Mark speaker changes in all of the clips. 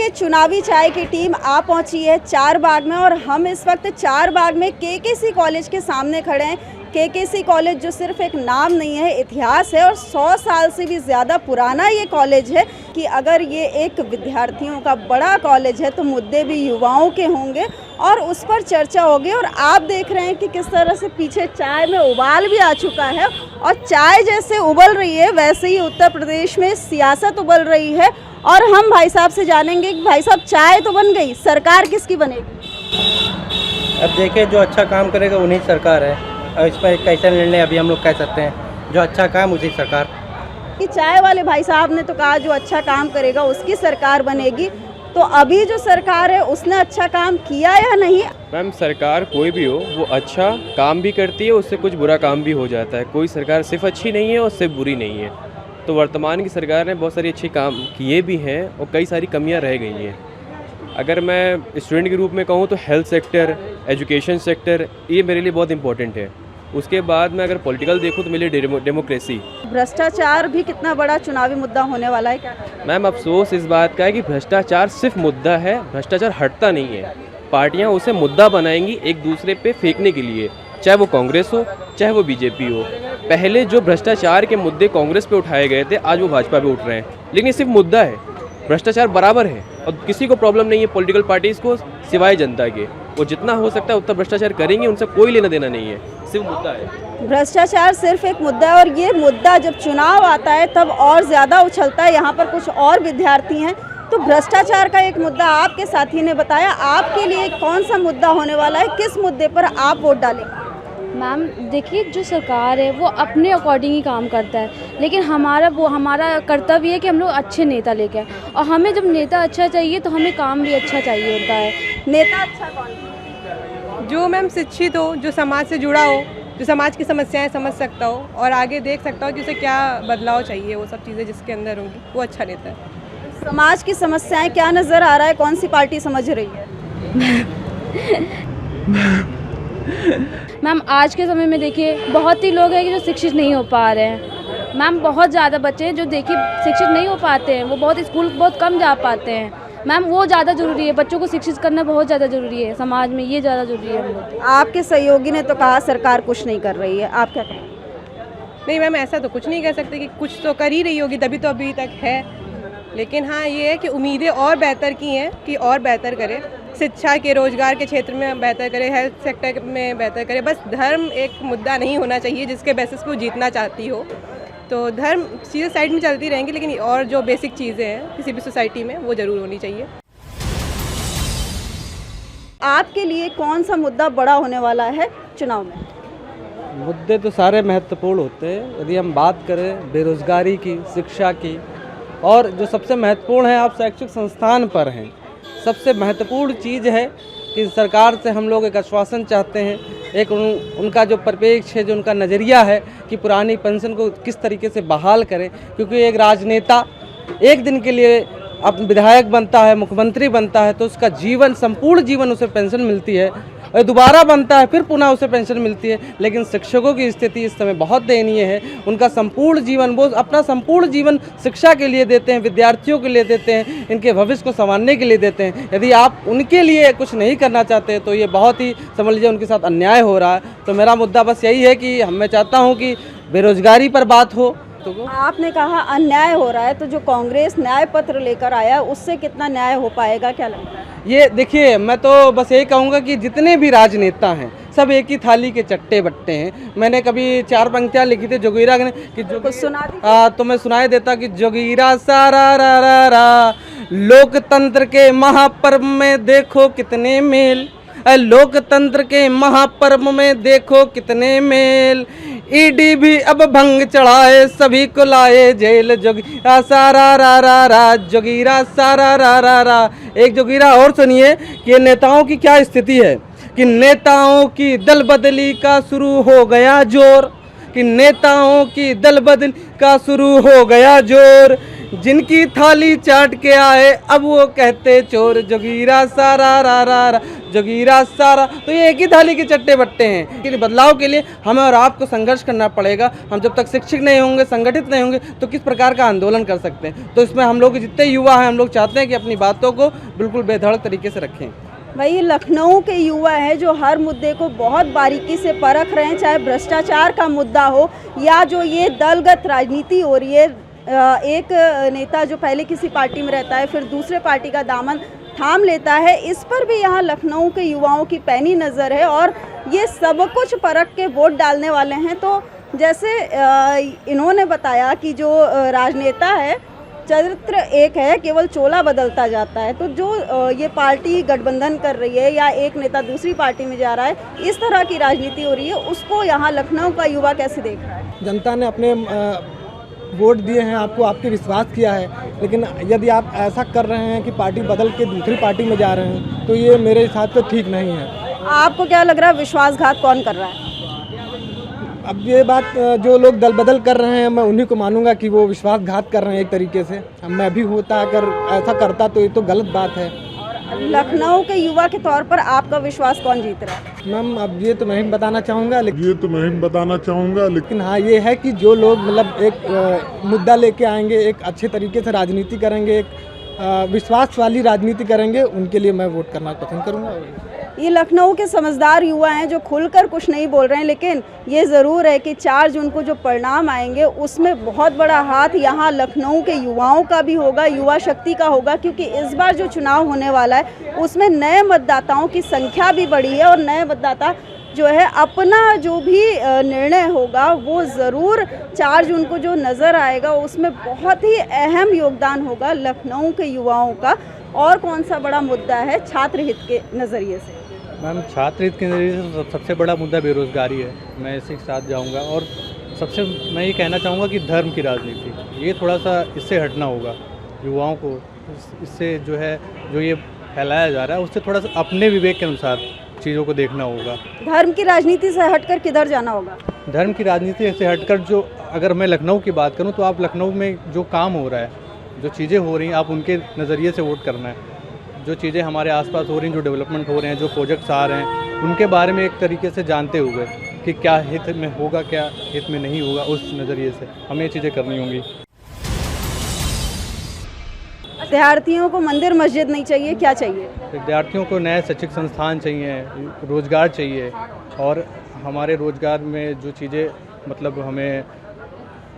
Speaker 1: देखिए, चुनावी चाय की टीम आ पहुंची है चारबाग में और हम इस वक्त चारबाग में केकेसी कॉलेज के सामने खड़े हैं। केकेसी कॉलेज जो सिर्फ एक नाम नहीं है, इतिहास है और 100 साल से भी ज़्यादा पुराना ये कॉलेज है कि अगर ये एक विद्यार्थियों का बड़ा कॉलेज है तो मुद्दे भी युवाओं के होंगे और उस पर चर्चा होगी। और आप देख रहे हैं कि किस तरह से पीछे चाय में उबाल भी आ चुका है और चाय जैसे उबल रही है वैसे ही उत्तर प्रदेश में सियासत उबल रही है। और हम भाई साहब से जानेंगे कि भाई साहब, चाय तो बन गई, सरकार किसकी बनेगी?
Speaker 2: अब देखिए, जो अच्छा काम करेगा उन्हीं सरकार है। और इस पर कैसा निर्णय अभी हम लोग कह सकते हैं, जो अच्छा काम उसी सरकार।
Speaker 1: कि चाय वाले भाई साहब ने तो कहा जो अच्छा काम करेगा उसकी सरकार बनेगी, तो अभी जो सरकार है उसने अच्छा काम किया या नहीं?
Speaker 3: मैम, सरकार कोई भी हो वो अच्छा काम भी करती है, उससे कुछ बुरा काम भी हो जाता है। कोई सरकार सिर्फ अच्छी नहीं है और सिर्फ बुरी नहीं है। तो वर्तमान की सरकार ने बहुत सारी अच्छी काम किए भी हैं और कई सारी कमियां रह गई हैं। अगर मैं स्टूडेंट के रूप में कहूँ तो हेल्थ सेक्टर, एजुकेशन सेक्टर, ये मेरे लिए बहुत इंपॉर्टेंट है। उसके बाद मैं अगर पॉलिटिकल देखूँ तो मेरे लिए डेमोक्रेसी।
Speaker 1: भ्रष्टाचार भी कितना बड़ा चुनावी मुद्दा होने वाला है क्या?
Speaker 3: मैम, अफसोस इस बात का है कि भ्रष्टाचार सिर्फ मुद्दा है, भ्रष्टाचार हटता नहीं है। पार्टियां उसे मुद्दा बनाएंगी एक दूसरे पे फेंकने के लिए, चाहे वो कांग्रेस हो चाहे वो बीजेपी हो। पहले जो भ्रष्टाचार के मुद्दे कांग्रेस पे उठाए गए थे, आज वो भाजपा पे उठ रहे हैं, लेकिन ये सिर्फ मुद्दा है। भ्रष्टाचार बराबर है और किसी को प्रॉब्लम नहीं है पॉलिटिकल पार्टीज़ को, सिवाय जनता के। वो जितना हो सकता है उतना भ्रष्टाचार करेंगे, उनसे कोई लेना देना नहीं है, सिर्फ मुद्दा है।
Speaker 1: भ्रष्टाचार सिर्फ एक मुद्दा है और ये मुद्दा जब चुनाव आता है तब और ज़्यादा उछलता है। यहाँ पर कुछ और विद्यार्थी हैं, तो भ्रष्टाचार का एक मुद्दा आपके साथी ने बताया। आपके लिए कौन सा मुद्दा होने वाला है, किस मुद्दे पर आप वोट डालेंगे?
Speaker 4: मैम देखिए, जो सरकार है वो अपने अकॉर्डिंग ही काम करता है, लेकिन हमारा कर्तव्य है कि हम लोग अच्छे नेता लेके आए। और हमें जब नेता अच्छा चाहिए तो हमें काम भी अच्छा चाहिए होता है।
Speaker 1: नेता अच्छा कौन?
Speaker 5: जो मैम शिक्षित हो, जो समाज से जुड़ा हो, जो समाज की समस्याएं समझ सकता हो और आगे देख सकता हो कि उसे क्या बदलाव चाहिए, वो सब चीज़ें जिसके अंदर होंगी, वो अच्छा नेता है।
Speaker 1: समाज की समस्याएं क्या नज़र आ रहा है, कौन सी पार्टी समझ रही है?
Speaker 4: मैम, आज के समय में देखिए बहुत ही लोग हैं कि जो शिक्षित नहीं हो पा रहे हैं। मैम, बहुत ज़्यादा बच्चे हैं जो देखिए शिक्षित नहीं हो पाते हैं, वो बहुत स्कूल बहुत कम जा पाते हैं। मैम, वो ज़्यादा ज़रूरी है, बच्चों को शिक्षित करना बहुत ज़्यादा ज़रूरी है समाज में, ये ज़्यादा ज़रूरी है हम लोग।
Speaker 1: आपके सहयोगी ने तो कहा सरकार कुछ नहीं कर रही है, आप क्या कहें?
Speaker 5: नहीं मैम, ऐसा तो कुछ नहीं कह सकते कि कुछ तो कर ही रही होगी, तभी तो अभी तक है। लेकिन हाँ, ये है कि उम्मीदें और बेहतर की हैं कि और बेहतर करे, शिक्षा के, रोजगार के क्षेत्र में बेहतर करे, हेल्थ सेक्टर में बेहतर करे। बस धर्म एक मुद्दा नहीं होना चाहिए जिसके बेसिस पे वो जीतना चाहती हो। तो धर्म चीज़ें साइड में चलती रहेंगी, लेकिन और जो बेसिक चीज़ें हैं किसी भी सोसाइटी में वो ज़रूर होनी चाहिए।
Speaker 1: आपके लिए कौन सा मुद्दा बड़ा होने वाला है चुनाव में?
Speaker 2: मुद्दे तो सारे महत्वपूर्ण होते हैं। यदि हम बात करें बेरोजगारी की, शिक्षा की, और जो सबसे महत्वपूर्ण है, आप शैक्षिक संस्थान पर हैं। सबसे महत्वपूर्ण चीज़ है कि सरकार से हम लोग एक आश्वासन चाहते हैं, एक उनका जो परिप्रेक्ष्य है, जो उनका नज़रिया है कि पुरानी पेंशन को किस तरीके से बहाल करें। क्योंकि एक राजनेता एक दिन के लिए अब विधायक बनता है, मुख्यमंत्री बनता है, तो उसका जीवन, संपूर्ण जीवन उसे पेंशन मिलती है और दोबारा बनता है फिर पुनः उसे पेंशन मिलती है। लेकिन शिक्षकों की स्थिति इस समय बहुत दयनीय है। उनका संपूर्ण जीवन, वो अपना संपूर्ण जीवन शिक्षा के लिए देते हैं, विद्यार्थियों के लिए देते हैं, इनके भविष्य को संवारने के लिए देते हैं। यदि आप उनके लिए कुछ नहीं करना चाहते तो ये बहुत ही, समझ लीजिए, उनके साथ अन्याय हो रहा है। तो मेरा मुद्दा बस यही है कि मैं चाहता हूँ कि बेरोजगारी पर बात हो।
Speaker 1: आपने कहा अन्याय हो रहा है, तो जो कांग्रेस न्याय पत्र लेकर आया उससे कितना न्याय हो पाएगा, क्या लगता है? ये
Speaker 2: देखिए, मैं तो बस यही कहूँगा कि जितने भी राजनेता हैं सब एक ही थाली के चट्टे बट्टे हैं। मैंने कभी 4 पंक्तियाँ लिखी थी जोगीरा ने कि
Speaker 1: कुछ सुना दी।
Speaker 2: तो मैं सुनाई देता कि जोगीरा सारा रा रा रा, लोकतंत्र के महापर्व में देखो कितने मेल, लोकतंत्र के महापर्व में देखो कितने मेल, ईडी भी अब भंग चढ़ाए सभी को लाए जेल, जोगीरा सारा रा रा रा, जोगीरा सारा रा रा रा। एक जोगीरा और सुनिए कि नेताओं की क्या स्थिति है, कि नेताओं की दल बदली का शुरू हो गया जोर, कि नेताओं की दल बदली का शुरू हो गया जोर, जिनकी थाली चाट के आए अब वो कहते चोर, जोगीरा सारा रा रा रा, जोगीरा सारा, तो ये एक ही थाली के चट्टे बट्टे हैं। कि बदलाव के लिए हमें और आपको संघर्ष करना पड़ेगा। हम जब तक शिक्षित नहीं होंगे, संगठित नहीं होंगे, तो किस प्रकार का आंदोलन कर सकते हैं। तो इसमें हम लोग जितने युवा हैं, हम लोग चाहते हैं कि अपनी बातों को बिल्कुल बेधड़क तरीके से रखें।
Speaker 1: वही लखनऊ के युवा हैं जो हर मुद्दे को बहुत बारीकी से परख रहे हैं, चाहे भ्रष्टाचार का मुद्दा हो या जो ये दलगत राजनीति हो रही है। एक नेता जो पहले किसी पार्टी में रहता है फिर दूसरे पार्टी का दामन थाम लेता है, इस पर भी यहाँ लखनऊ के युवाओं की पैनी नज़र है और ये सब कुछ परख के वोट डालने वाले हैं। तो जैसे इन्होंने बताया कि जो राजनेता है चरित्र एक है, केवल चोला बदलता जाता है। तो जो ये पार्टी गठबंधन कर रही है या एक नेता दूसरी पार्टी में जा रहा है, इस तरह की राजनीति हो रही है, उसको यहाँ लखनऊ का युवा कैसे देख रहा है?
Speaker 6: जनता ने अपने वोट दिए हैं आपको, आपके विश्वास किया है, लेकिन यदि आप ऐसा कर रहे हैं कि पार्टी बदल के दूसरी पार्टी में जा रहे हैं तो ये मेरे हिसाब से ठीक नहीं है।
Speaker 1: आपको क्या लग रहा है विश्वासघात कौन कर रहा है?
Speaker 6: अब ये बात जो लोग दल बदल कर रहे हैं मैं उन्हीं को मानूंगा कि वो विश्वासघात कर रहे हैं एक तरीके से। अब मैं भी होता अगर ऐसा करता तो ये तो गलत बात है।
Speaker 1: लखनऊ के युवा के तौर पर आपका विश्वास कौन जीत रहा है?
Speaker 6: मैम अब ये तो मैं ही बताना चाहूँगा, लेकिन हाँ ये है कि जो लोग मतलब एक मुद्दा लेके आएंगे, एक अच्छे तरीके से राजनीति करेंगे, एक विश्वास वाली राजनीति करेंगे, उनके लिए मैं वोट करना पसंद करूँगा।
Speaker 1: ये लखनऊ के समझदार युवा हैं जो खुलकर कुछ नहीं बोल रहे हैं, लेकिन ये ज़रूर है कि 4 जून को जो परिणाम आएंगे उसमें बहुत बड़ा हाथ यहाँ लखनऊ के युवाओं का भी होगा, युवा शक्ति का होगा, क्योंकि इस बार जो चुनाव होने वाला है उसमें नए मतदाताओं की संख्या भी बढ़ी है और नए मतदाता जो है अपना जो भी निर्णय होगा वो ज़रूर 4 जून को जो नज़र आएगा उसमें बहुत ही अहम योगदान होगा लखनऊ के युवाओं का। और कौन सा बड़ा मुद्दा है छात्र हित के नज़रिए से?
Speaker 7: मैम छात्र हित के नज़रिए से सबसे बड़ा मुद्दा बेरोज़गारी है, मैं इसी के साथ जाऊंगा। और सबसे मैं ये कहना चाहूँगा कि धर्म की राजनीति, ये थोड़ा सा इससे हटना होगा युवाओं को। इससे जो है जो ये फैलाया जा रहा है उससे थोड़ा सा अपने विवेक के अनुसार चीज़ों को देखना होगा।
Speaker 1: धर्म की राजनीति से हटकर किधर जाना होगा?
Speaker 7: धर्म की राजनीति से हटकर जो अगर मैं लखनऊ की बात करूँ तो आप लखनऊ में जो काम हो रहा है, जो चीज़ें हो रही हैं, आप उनके नज़रिए से वोट करना है। जो चीज़ें हमारे आसपास हो रही हैं, जो डेवलपमेंट हो रहे हैं, जो प्रोजेक्ट्स आ रहे हैं, उनके बारे में एक तरीके से जानते हुए कि क्या हित में होगा, क्या हित में नहीं होगा, उस नज़रिए से हमें ये चीज़ें करनी होंगी।
Speaker 1: विद्यार्थियों को मंदिर मस्जिद नहीं चाहिए, क्या चाहिए?
Speaker 7: विद्यार्थियों को नए शैक्षिक संस्थान चाहिए, रोज़गार चाहिए। और हमारे रोज़गार में जो चीज़ें मतलब हमें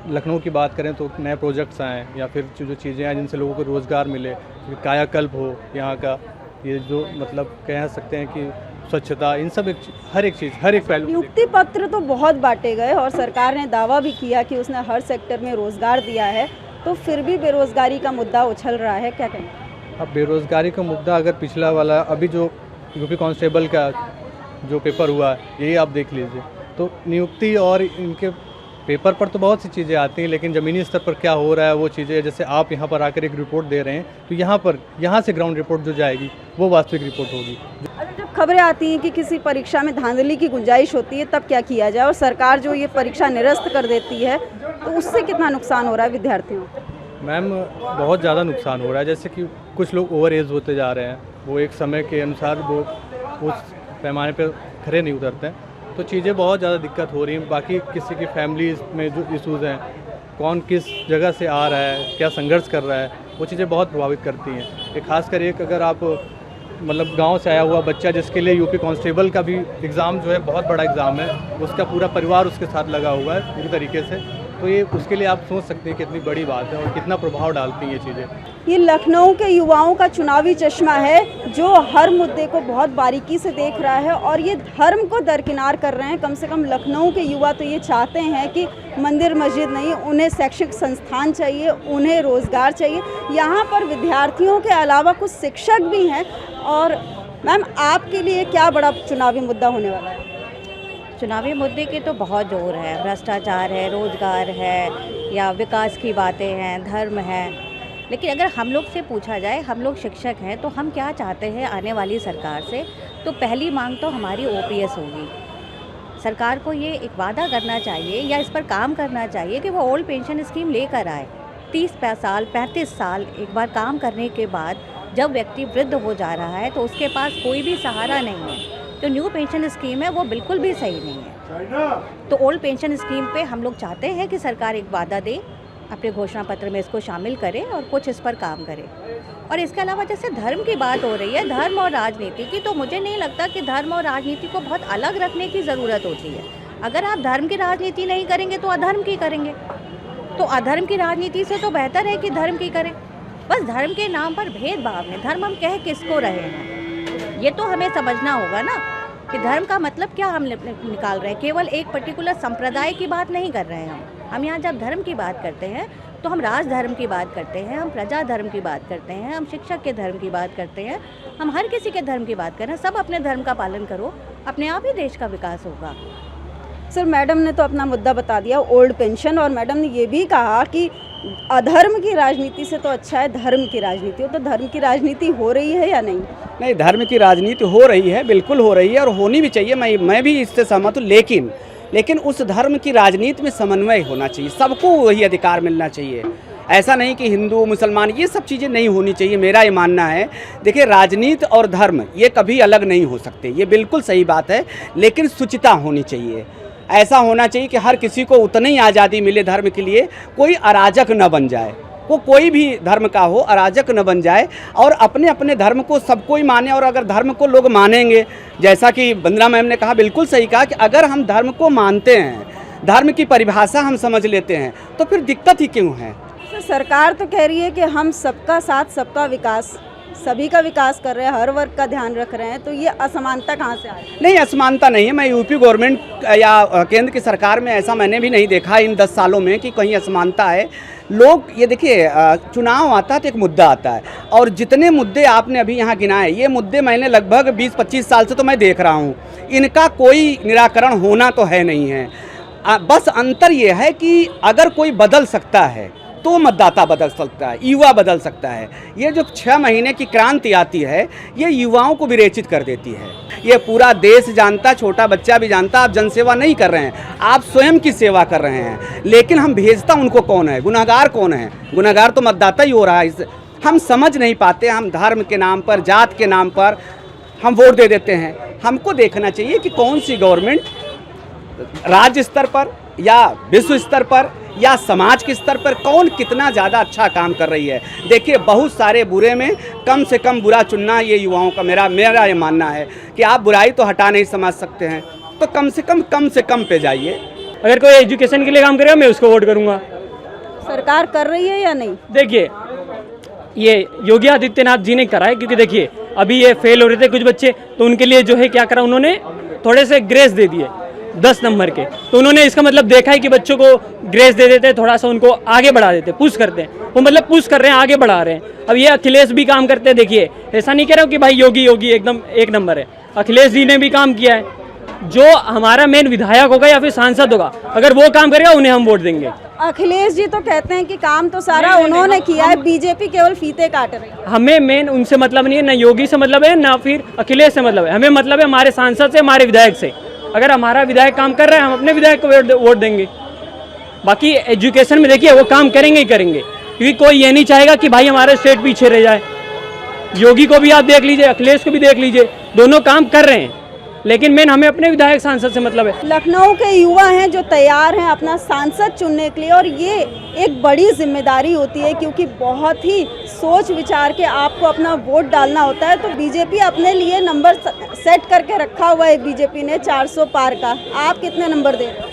Speaker 7: लखनऊ की बात करें तो नए प्रोजेक्ट्स आएँ या फिर जो चीज़ें आएँ जिनसे लोगों को रोज़गार मिले, कायाकल्प हो यहाँ का, ये जो मतलब कह सकते हैं कि स्वच्छता, इन सब हर एक चीज़, हर एक पहलू।
Speaker 1: नियुक्ति पत्र तो बहुत बांटे गए और सरकार ने दावा भी किया कि उसने हर सेक्टर में रोज़गार दिया है, तो फिर भी बेरोज़गारी का मुद्दा उछल रहा है, क्या कहें?
Speaker 7: अब बेरोज़गारी का मुद्दा अगर पिछला वाला अभी जो यूपी कांस्टेबल का जो पेपर हुआ यही आप देख लीजिए, तो नियुक्ति और इनके पेपर पर तो बहुत सी चीज़ें आती हैं, लेकिन ज़मीनी स्तर पर क्या हो रहा है वो चीज़ें, जैसे आप यहाँ पर आकर एक रिपोर्ट दे रहे हैं तो यहाँ से ग्राउंड रिपोर्ट जो जाएगी वो वास्तविक रिपोर्ट होगी।
Speaker 1: जब खबरें आती हैं कि किसी परीक्षा में धांधली की गुंजाइश होती है तब क्या किया जाए, और सरकार जो ये परीक्षा निरस्त कर देती है तो उससे कितना नुकसान हो रहा है विद्यार्थियों को?
Speaker 7: मैम बहुत ज़्यादा नुकसान हो रहा है। जैसे कि कुछ लोग ओवर एज होते जा रहे हैं, वो एक समय के अनुसार वो उस पैमाने पर खड़े नहीं उतरते हैं, तो चीज़ें बहुत ज़्यादा दिक्कत हो रही हैं। बाकी किसी की फैमिली में जो इशूज़ हैं, कौन किस जगह से आ रहा है, क्या संघर्ष कर रहा है, वो चीज़ें बहुत प्रभावित करती हैं। खासकर एक अगर आप मतलब गांव से आया हुआ बच्चा जिसके लिए यूपी कांस्टेबल का भी एग्ज़ाम जो है बहुत बड़ा एग्ज़ाम है, उसका पूरा परिवार उसके साथ लगा हुआ है पूरी तरीके से, तो ये उसके लिए आप सोच सकते हैं कितनी बड़ी बात है और कितना प्रभाव डालती हैं ये चीज़ें।
Speaker 1: ये लखनऊ के युवाओं का चुनावी चश्मा है जो हर मुद्दे को बहुत बारीकी से देख रहा है और ये धर्म को दरकिनार कर रहे हैं। कम से कम लखनऊ के युवा तो ये चाहते हैं कि मंदिर मस्जिद नहीं, उन्हें शैक्षिक संस्थान चाहिए, उन्हें रोज़गार चाहिए। यहाँ पर विद्यार्थियों के अलावा कुछ शिक्षक भी हैं। और मैम, आपके लिए क्या बड़ा चुनावी मुद्दा होने वाला है?
Speaker 8: चुनावी मुद्दे के तो बहुत जोर है, भ्रष्टाचार है, रोज़गार है, या विकास की बातें हैं, धर्म है। लेकिन अगर हम लोग से पूछा जाए, हम लोग शिक्षक हैं, तो हम क्या चाहते हैं आने वाली सरकार से, तो पहली मांग तो हमारी OPS होगी। सरकार को ये एक वादा करना चाहिए या इस पर काम करना चाहिए कि वो ओल्ड पेंशन स्कीम लेकर आए। 30 साल 35 साल एक बार काम करने के बाद जब व्यक्ति वृद्ध हो जा रहा है तो उसके पास कोई भी सहारा नहीं है। जो न्यू पेंशन स्कीम है वो बिल्कुल भी सही नहीं है। तो ओल्ड पेंशन स्कीम पे हम लोग चाहते हैं कि सरकार एक वादा दे, अपने घोषणा पत्र में इसको शामिल करे और कुछ इस पर काम करे। और इसके अलावा जैसे धर्म की बात हो रही है, धर्म और राजनीति की, तो मुझे नहीं लगता कि धर्म और राजनीति को बहुत अलग रखने की ज़रूरत होती है। अगर आप धर्म की राजनीति नहीं करेंगे तो अधर्म की करेंगे, तो अधर्म की राजनीति से तो बेहतर है कि धर्म की करें। बस धर्म के नाम पर भेदभाव में, धर्म हम कह किसको रहे हैं ये तो हमें समझना होगा ना, कि धर्म का मतलब क्या हम निकाल रहे हैं। केवल एक पर्टिकुलर संप्रदाय की बात नहीं कर रहे हैं हम यहाँ जब धर्म की बात करते हैं तो हम राज धर्म की बात करते हैं, हम प्रजा धर्म की बात करते हैं, हम शिक्षक के धर्म की बात करते हैं, हम हर किसी के धर्म की बात कर रहे हैं। सब अपने धर्म का पालन करो, अपने आप ही देश का विकास होगा।
Speaker 1: सर, मैडम ने तो अपना मुद्दा बता दिया, ओल्ड पेंशन, और मैडम ने ये भी कहा कि अधर्म की राजनीति से तो अच्छा है धर्म की राजनीति। तो धर्म की राजनीति हो रही है या नहीं?
Speaker 9: नहीं, धर्म की राजनीति हो रही है, बिल्कुल हो रही है और होनी भी चाहिए। मैं भी इससे सहमत हूँ, लेकिन उस धर्म की राजनीति में समन्वय होना चाहिए, सबको वही अधिकार मिलना चाहिए। ऐसा नहीं कि हिंदू मुसलमान ये सब चीज़ें नहीं होनी चाहिए। मेरा ये मानना है, देखिए राजनीति और धर्म ये कभी अलग नहीं हो सकते, ये बिल्कुल सही बात है, लेकिन शुचिता होनी चाहिए। ऐसा होना चाहिए कि हर किसी को उतनी आज़ादी मिले धर्म के लिए, कोई अराजक न बन जाए, वो कोई भी धर्म का हो अराजक न बन जाए, और अपने अपने धर्म को सब कोई माने। और अगर धर्म को लोग मानेंगे, जैसा कि वंदना मैम ने कहा, बिल्कुल सही कहा, कि अगर हम धर्म को मानते हैं, धर्म की परिभाषा हम समझ लेते हैं, तो फिर दिक्कत ही क्यों है।
Speaker 1: सरकार तो कह रही है कि हम सबका साथ सबका विकास, सभी का विकास कर रहे हैं, हर वर्ग का ध्यान रख रहे हैं, तो ये असमानता कहाँ से आ रही है?
Speaker 9: नहीं, असमानता नहीं है। मैं यूपी गवर्नमेंट या केंद्र की सरकार में ऐसा मैंने भी नहीं देखा इन 10 सालों में कि कहीं असमानता है। लोग ये देखिए, चुनाव आता है तो एक मुद्दा आता है, और जितने मुद्दे आपने अभी यहाँ गिनाए, ये मुद्दे मैंने लगभग 20-25 साल से तो मैं देख रहा हूँ, इनका कोई निराकरण होना तो है नहीं है। बस अंतर ये है कि अगर कोई बदल सकता है तो मतदाता बदल सकता है, युवा बदल सकता है। ये जो 6 महीने की क्रांति आती है, ये युवाओं को विरेचित कर देती है। ये पूरा देश जानता, छोटा बच्चा भी जानता, आप जनसेवा नहीं कर रहे हैं, आप स्वयं की सेवा कर रहे हैं। लेकिन हम भेजता उनको कौन है, गुनहगार कौन है? गुनहगार तो मतदाता ही हो रहा है। इस हम समझ नहीं पाते, हम धर्म के नाम पर, जात के नाम पर हम वोट दे देते हैं। हमको देखना चाहिए कि कौन सी गवर्नमेंट राज्य स्तर पर या विश्व स्तर पर या समाज के स्तर पर कौन कितना ज़्यादा अच्छा काम कर रही है। देखिए, बहुत सारे बुरे में कम से कम बुरा चुनना ये युवाओं का मेरा ये मानना है कि आप बुराई तो हटा नहीं समझ सकते हैं, तो कम से कम पे जाइए।
Speaker 10: अगर कोई एजुकेशन के लिए काम करेगा मैं उसको वोट करूँगा।
Speaker 1: सरकार कर रही है या नहीं?
Speaker 10: देखिए, ये योगी आदित्यनाथ जी ने करा है, क्योंकि देखिए अभी ये फेल हो रहे थे कुछ बच्चे, तो उनके लिए जो है क्या करा, उन्होंने थोड़े से ग्रेस दे दिए 10 नंबर के। तो उन्होंने इसका मतलब देखा है कि बच्चों को ग्रेस दे देते, थोड़ा सा उनको आगे बढ़ा देते, पुश करते हैं, वो मतलब पुश कर रहे हैं, आगे बढ़ा रहे हैं। अब ये अखिलेश भी काम करते हैं। देखिए, ऐसा नहीं कह रहा हूँ कि भाई योगी एकदम एक नंबर है, अखिलेश जी ने भी काम किया है। जो हमारा मेन विधायक होगा या फिर सांसद होगा, अगर वो काम करेगा उन्हें हम वोट देंगे।
Speaker 1: अखिलेश जी तो कहते हैं कि काम तो सारा उन्होंने किया है, बीजेपी केवल फीते काट रही है।
Speaker 10: हमें मेन उनसे मतलब नहीं है, ना योगी से मतलब है, ना फिर अखिलेश से मतलब है। हमें मतलब है हमारे सांसद से, हमारे विधायक से। अगर हमारा विधायक काम कर रहा है, हम अपने विधायक को वोट देंगे। बाकी एजुकेशन में देखिए वो काम करेंगे ही करेंगे, क्योंकि कोई ये नहीं चाहेगा कि भाई हमारा स्टेट पीछे रह जाए। योगी को भी आप देख लीजिए, अखिलेश को भी देख लीजिए, दोनों काम कर रहे हैं, लेकिन मेन हमें अपने विधायक सांसद से मतलब है।
Speaker 1: लखनऊ के युवा हैं जो तैयार हैं अपना सांसद चुनने के लिए, और ये एक बड़ी जिम्मेदारी होती है, क्योंकि बहुत ही सोच विचार के आपको अपना वोट डालना होता है। तो बीजेपी अपने लिए नंबर सेट करके रखा हुआ है, बीजेपी ने 400 पार का। आप कितने नंबर दे रहे हो?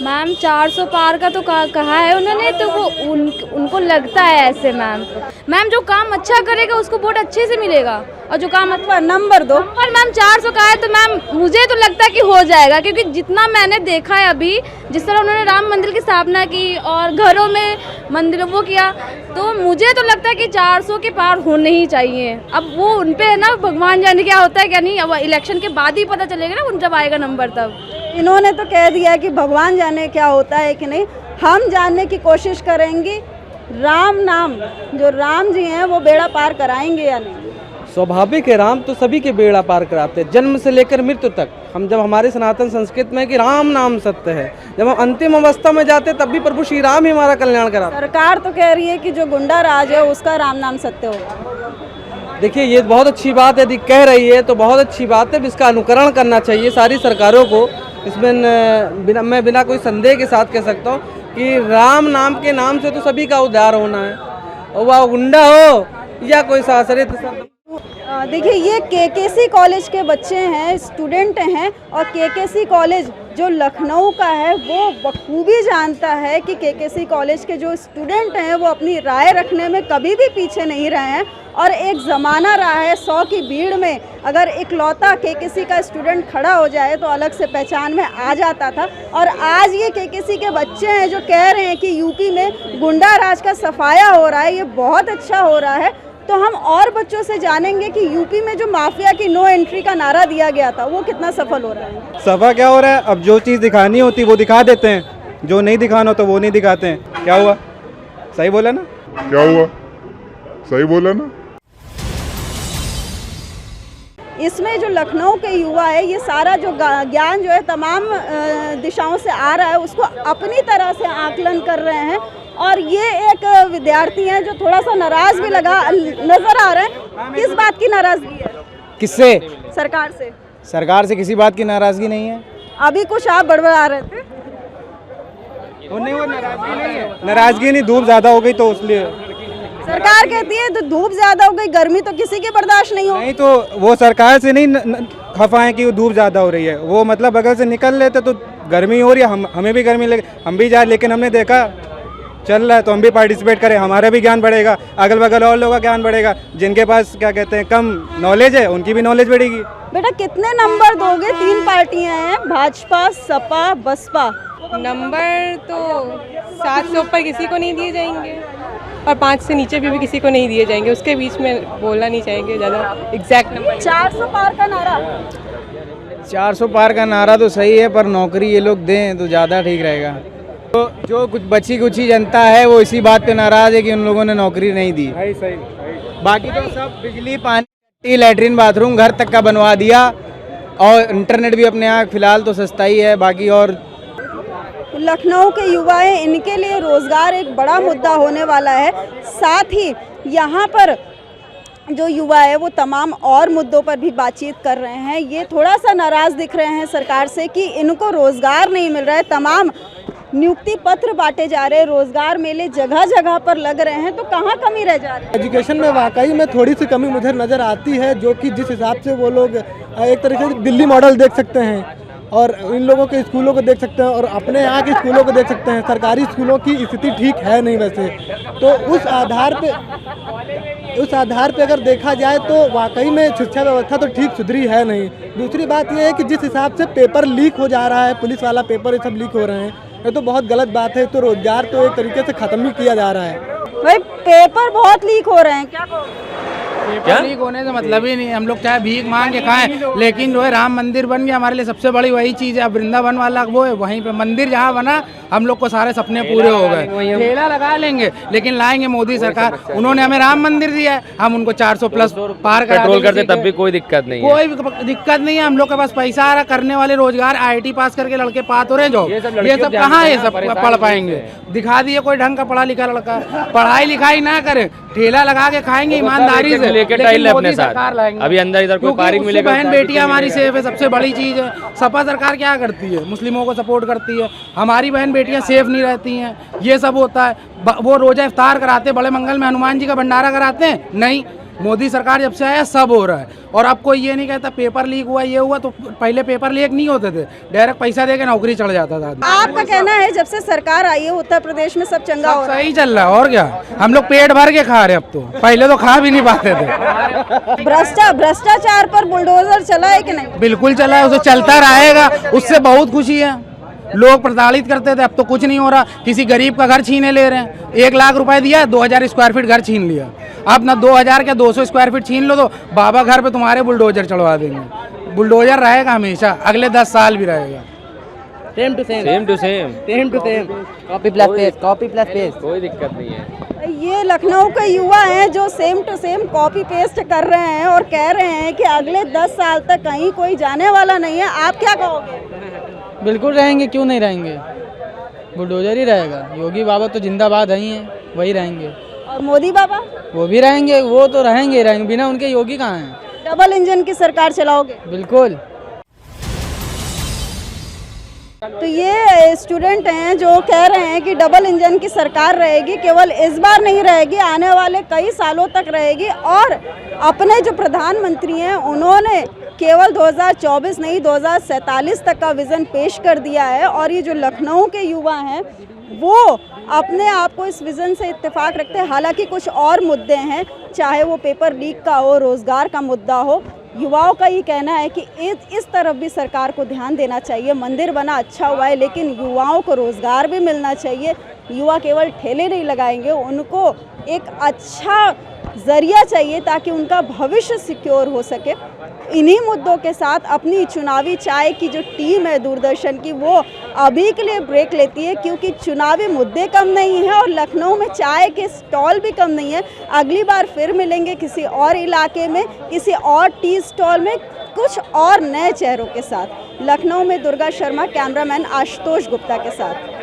Speaker 4: मैम 400 पार का तो कहा है उन्होंने, तो वो उनको लगता है ऐसे। मैम जो काम अच्छा करेगा उसको वोट अच्छे से मिलेगा, और जो काम अच्छा
Speaker 1: नंबर दो।
Speaker 4: और मैम 400 का है तो मैम मुझे तो लगता है कि हो जाएगा, क्योंकि जितना मैंने देखा है अभी, जिस तरह उन्होंने राम मंदिर की स्थापना की और घरों में मंदिरों वो किया, तो मुझे तो लगता है कि 400 के पार होने ही चाहिए। अब वो उन पे है ना, भगवान जाने क्या होता है क्या नहीं, अब इलेक्शन के बाद ही पता चलेगा ना, जब आएगा नंबर तब।
Speaker 1: इन्होंने तो कह दिया कि भगवान जाने क्या होता है कि नहीं, हम जानने की कोशिश करेंगे। राम नाम, जो राम जी हैं वो बेड़ा पार कराएंगे या नहीं?
Speaker 2: स्वाभाविक है, राम तो सभी के बेड़ा पार कराते हैं, जन्म से लेकर मृत्यु तक। हम जब हमारे सनातन संस्कृति में कि राम नाम सत्य है, जब हम अंतिम अवस्था में जाते तब भी प्रभु श्री राम ही हमारा कल्याण कराते।
Speaker 1: सरकार तो कह रही है कि जो गुंडा राज है उसका राम नाम सत्य होगा।
Speaker 2: देखिए ये बहुत अच्छी बात है, यदि कह रही है तो बहुत अच्छी बात है, इसका अनुकरण करना चाहिए सारी सरकारों को। इसमें मैं बिना कोई संदेह के साथ कह सकता हूँ कि राम नाम के नाम से तो सभी का उद्धार होना है, और वह गुंडा हो या कोई शासरित।
Speaker 1: देखिए ये केकेसी कॉलेज के बच्चे हैं, स्टूडेंट हैं, और केकेसी कॉलेज जो लखनऊ का है वो बखूबी जानता है कि केकेसी कॉलेज के जो स्टूडेंट हैं वो अपनी राय रखने में कभी भी पीछे नहीं रहे हैं। और एक ज़माना रहा है 100 की भीड़ में अगर इकलौता केकेसी का स्टूडेंट खड़ा हो जाए तो अलग से पहचान में आ जाता था। और आज ये केकेसी के बच्चे हैं जो कह रहे हैं कि यूपी में गुंडा राज का सफाया हो रहा है, ये बहुत अच्छा हो रहा है। तो हम और बच्चों से जानेंगे कि यूपी में जो माफिया की नो एंट्री का नारा दिया गया था वो कितना सफल हो रहा है।
Speaker 11: सफा क्या हो रहा है, अब जो चीज़ दिखानी होती वो दिखा देते हैं, जो नहीं दिखाना तो वो नहीं दिखाते हैं। क्या हुआ, सही बोला ना?
Speaker 12: क्या हुआ, सही बोला ना?
Speaker 1: इसमें जो लखनऊ के युवा है ये सारा जो ज्ञान जो है तमाम दिशाओं से आ रहा है उसको अपनी तरह से आकलन कर रहे हैं। और ये एक विद्यार्थी हैं जो थोड़ा सा नाराज भी नजर आ रहे हैं। किस बात की नाराजगी है?
Speaker 11: किससे?
Speaker 1: सरकार से।
Speaker 11: सरकार से किसी बात की नाराजगी नहीं है।
Speaker 1: अभी कुछ आप बड़बड़ा रहे थे।
Speaker 11: वो नाराजगी नहीं है, नाराजगी नहीं, धूप ज्यादा हो गई तो इसलिए।
Speaker 1: सरकार कहती है तो धूप ज्यादा हो गई, गर्मी तो किसी की बर्दाश्त नहीं हो।
Speaker 11: नहीं तो वो सरकार से नहीं खफा है कि वो धूप ज्यादा हो रही है, वो मतलब बगल से निकल लेते तो गर्मी हो रही है, हमें भी गर्मी लगे, हम भी जाए, लेकिन हमने देखा चल रहा है तो हम भी पार्टिसिपेट करें, हमारा भी ज्ञान बढ़ेगा, अगल बगल और लोगों का ज्ञान बढ़ेगा, जिनके पास क्या कहते हैं कम नॉलेज है उनकी भी नॉलेज बढ़ेगी।
Speaker 1: बेटा कितने नंबर दोगे? 3 पार्टियां हैं, भाजपा, सपा, बसपा।
Speaker 5: नंबर तो 7 से ऊपर किसी को नहीं दिए जाएंगे और 5 से नीचे भी किसी को नहीं दिए जाएंगे, उसके बीच में बोलना नहीं चाहेंगे ज़्यादा एग्जैक्ट नंबर।
Speaker 1: 400 पार का नारा।
Speaker 11: 400 पार का नारा तो सही है, पर नौकरी ये लोग दें तो ज़्यादा ठीक रहेगा। तो जो कुछ बची कुची जनता है वो इसी बात पे नाराज़ है कि उन लोगों ने नौकरी नहीं दी। सही। बाकी तो सब बिजली, पानी, लैट्रिन, बाथरूम घर तक का बनवा दिया, और इंटरनेट भी अपने यहाँ फिलहाल तो सस्ता ही है। बाकी और
Speaker 1: लखनऊ के युवा हैं, इनके लिए रोज़गार एक बड़ा मुद्दा होने वाला है। साथ ही यहाँ पर जो युवा है वो तमाम और मुद्दों पर भी बातचीत कर रहे हैं। ये थोड़ा सा नाराज़ दिख रहे हैं सरकार से कि इनको रोज़गार नहीं मिल रहा है। तमाम नियुक्ति पत्र बांटे जा रहे हैं, रोज़गार मेले जगह जगह पर लग रहे हैं, तो कहाँ कमी रह जा रही है?
Speaker 6: एजुकेशन में वाकई में थोड़ी सी कमी मुझे नज़र आती है, जो कि जिस हिसाब से वो लोग एक तरीके से दिल्ली मॉडल देख सकते हैं और इन लोगों के स्कूलों को देख सकते हैं और अपने यहाँ के स्कूलों को देख सकते हैं। सरकारी स्कूलों की स्थिति ठीक है नहीं वैसे, तो उस आधार पे अगर देखा जाए तो वाकई में शिक्षा व्यवस्था तो ठीक सुधरी है नहीं। दूसरी बात यह है कि जिस हिसाब से पेपर लीक हो जा रहा है, पुलिस वाला पेपर ये सब लीक हो रहे हैं, ये तो बहुत गलत बात है। तो रोजगार तो एक तरीके से ख़त्म ही किया जा रहा है।
Speaker 1: भाई पेपर बहुत लीक हो रहे हैं, क्या कहोगे?
Speaker 13: पेपर लीक होने से मतलब ही नहीं, हम लोग चाहे भीख मांग के खाएं, लेकिन जो है राम मंदिर बन गया हमारे लिए सबसे बड़ी वही चीज़ है। अब वृंदावन वाला वो है, वहीं पे मंदिर जहाँ बना हम लोग को सारे सपने पूरे हो गए। ठेला लगा लेंगे लेकिन लाएंगे मोदी सरकार, उन्होंने हमें राम मंदिर दिया है, हम उनको 400 प्लस पार
Speaker 3: पेट्रोल करते तब भी कोई दिक्कत नहीं है,
Speaker 13: कोई दिक्कत नहीं है। हम लोग के पास पैसा आ रहा, करने वाले रोजगार, IIT पास करके लड़के पात हो रहे जो, ये सब कहाँ ये सब पढ़ पाएंगे? दिखा दिए कोई ढंग का पढ़ा लिखा लड़का, पढ़ाई लिखाई ना करे, ठेला लगा के खाएंगे ईमानदारी से,
Speaker 3: लेके टाइल अपने साथ। अभी अंदर इधर कोई पार्किंग मिलेगा,
Speaker 13: बहन बेटियां हमारी सेफ है, सबसे बड़ी चीज है। सपा सरकार क्या करती है? मुस्लिमों को सपोर्ट करती है, हमारी बहन बेटियां सेफ नहीं रहती हैं, ये सब होता है। वो रोजा इफ्तार कराते, बड़े मंगल में हनुमान जी का भंडारा कराते हैं, नहीं। मोदी सरकार जब से आया सब हो रहा है। और अब कोई ये नहीं कहता पेपर लीक हुआ, ये हुआ, तो पहले पेपर लीक नहीं होते थे, डायरेक्ट पैसा देके नौकरी चढ़ जाता था।
Speaker 1: आपका कहना है जब से सरकार आई है उत्तर प्रदेश में सब चंगा हो रहा है?
Speaker 13: सही चल रहा है, और क्या, हम लोग पेट भर के खा रहे हैं अब तो, पहले तो खा भी नहीं पाते थे।
Speaker 1: भ्रष्टाचार पर बुलडोजर चला है कि नहीं?
Speaker 13: बिल्कुल चला है, उसे चलता रहेगा, उससे बहुत खुशी है। लोग प्रताड़ित करते थे, अब तो कुछ नहीं हो रहा। किसी गरीब का घर छीने ले रहे हैं, 1 लाख रुपए दिया, 2000 स्क्वायर फीट घर छीन लिया। अब ना 2000 क्या 200 स्क्वायर फीट छीन लो तो बाबा घर पे तुम्हारे बुलडोजर चढ़वा देंगे। बुलडोजर रहेगा हमेशा, अगले 10 साल भी रहेगा।
Speaker 3: Same to same,
Speaker 11: copy plus paste,
Speaker 3: कोई दिक्कत नहीं है।
Speaker 1: ये लखनऊ के युवा हैं जो same to same copy paste कर रहे हैं और कह रहे हैं कि अगले 10 साल तक कहीं कोई जाने वाला नहीं है। आप क्या कहोगे?
Speaker 11: बिल्कुल रहेंगे, क्यों नहीं रहेंगे, बुलडोजर ही रहेगा। योगी बाबा तो जिंदाबाद ही हैं, वही रहेंगे।
Speaker 1: और मोदी बाबा?
Speaker 11: वो भी रहेंगे, वो तो रहेंगे रहेंगे, बिना उनके योगी कहाँ हैं।
Speaker 1: डबल इंजन की सरकार चलाओगे?
Speaker 11: बिल्कुल।
Speaker 1: तो ये स्टूडेंट हैं जो कह रहे हैं कि डबल इंजन की सरकार रहेगी, केवल इस बार नहीं रहेगी, आने वाले कई सालों तक रहेगी। और अपने जो प्रधानमंत्री हैं उन्होंने केवल 2024 नहीं 2047 तक का विज़न पेश कर दिया है। और ये जो लखनऊ के युवा हैं वो अपने आप को इस विज़न से इत्तेफाक रखते हैं। हालांकि कुछ और मुद्दे हैं, चाहे वो पेपर लीक का हो, रोज़गार का मुद्दा हो। युवाओं का ये कहना है कि इस तरफ भी सरकार को ध्यान देना चाहिए। मंदिर बना अच्छा हुआ है, लेकिन युवाओं को रोज़गार भी मिलना चाहिए। युवा केवल ठेले नहीं लगाएंगे, उनको एक अच्छा ज़रिया चाहिए ताकि उनका भविष्य सिक्योर हो सके। इन्हीं मुद्दों के साथ अपनी चुनावी चाय की जो टीम है दूरदर्शन की, वो अभी के लिए ब्रेक लेती है, क्योंकि चुनावी मुद्दे कम नहीं हैं और लखनऊ में चाय के स्टॉल भी कम नहीं है। अगली बार फिर मिलेंगे किसी और इलाके में, किसी और टी स्टॉल में, कुछ और नए चेहरों के साथ। लखनऊ में दुर्गा शर्मा, कैमरामैन आशुतोष गुप्ता के साथ।